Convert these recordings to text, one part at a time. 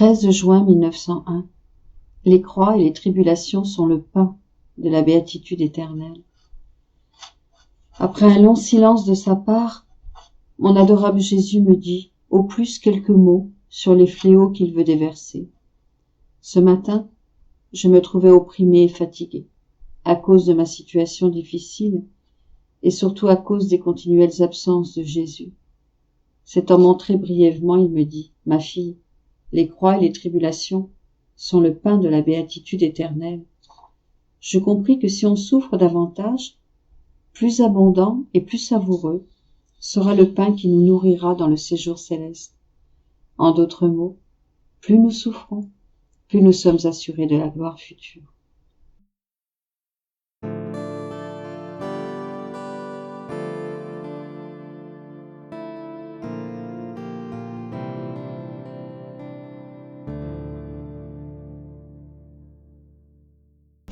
13 juin 1901. Les croix et les tribulations sont le pain de la béatitude éternelle. Après un long silence de sa part, mon adorable Jésus me dit au plus quelques mots sur les fléaux qu'il veut déverser. Ce matin, je me trouvais opprimé et fatigué, à cause de ma situation difficile et surtout à cause des continuelles absences de Jésus. S'étant montré brièvement, il me dit « Ma fille, les croix et les tribulations sont le pain de la béatitude éternelle. » Je compris que si on souffre davantage, plus abondant et plus savoureux sera le pain qui nous nourrira dans le séjour céleste. En d'autres mots, plus nous souffrons, plus nous sommes assurés de la gloire future. «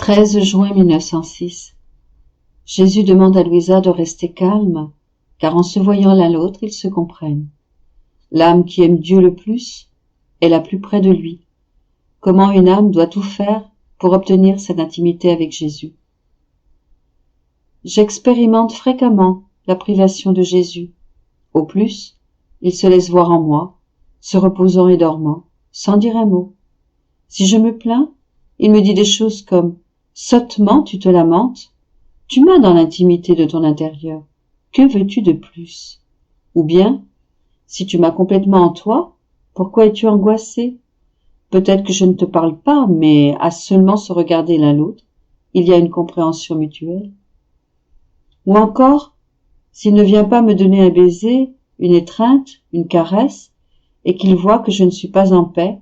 13 juin 1906. Jésus demande à Louisa de rester calme, car en se voyant l'un l'autre, ils se comprennent. L'âme qui aime Dieu le plus est la plus près de lui. Comment une âme doit tout faire pour obtenir cette intimité avec Jésus. J'expérimente fréquemment la privation de Jésus. Au plus, il se laisse voir en moi, se reposant et dormant, sans dire un mot. Si je me plains, il me dit des choses comme « Sottement tu te lamentes, tu m'as dans l'intimité de ton intérieur, que veux-tu de plus ?» Ou bien « Si tu m'as complètement en toi, pourquoi es-tu angoissé ? Peut-être que je ne te parle pas, mais à seulement se regarder l'un l'autre, il y a une compréhension mutuelle. » Ou encore, s'il ne vient pas me donner un baiser, une étreinte, une caresse, et qu'il voit que je ne suis pas en paix,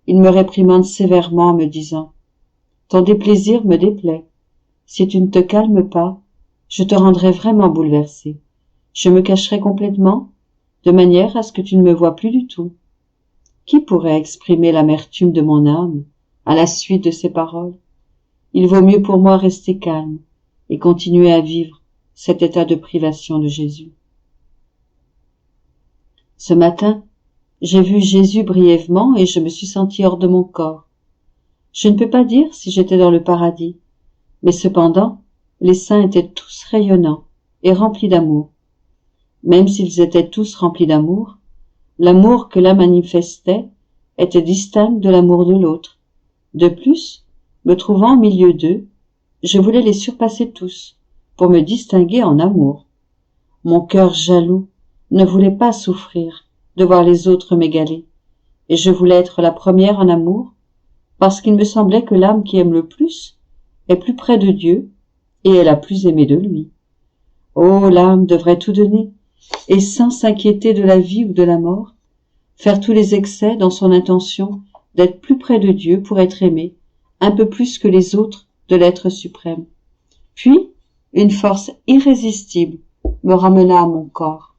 il me réprimande sévèrement en me disant « Ton déplaisir me déplaît. Si tu ne te calmes pas, je te rendrai vraiment bouleversé. Je me cacherai complètement, de manière à ce que tu ne me vois plus du tout. » Qui pourrait exprimer l'amertume de mon âme à la suite de ces paroles? Il vaut mieux pour moi rester calme et continuer à vivre cet état de privation de Jésus. Ce matin, j'ai vu Jésus brièvement et je me suis senti hors de mon corps. Je ne peux pas dire si j'étais dans le paradis, mais cependant, les saints étaient tous rayonnants et remplis d'amour. Même s'ils étaient tous remplis d'amour, l'amour que l'un manifestait était distinct de l'amour de l'autre. De plus, me trouvant au milieu d'eux, je voulais les surpasser tous, pour me distinguer en amour. Mon cœur jaloux ne voulait pas souffrir de voir les autres m'égaler, et je voulais être la première en amour, parce qu'il me semblait que l'âme qui aime le plus est plus près de Dieu et est la plus aimée de lui. Oh, l'âme devrait tout donner, et sans s'inquiéter de la vie ou de la mort, faire tous les excès dans son intention d'être plus près de Dieu pour être aimé, un peu plus que les autres de l'être suprême. Puis, une force irrésistible me ramena à mon corps.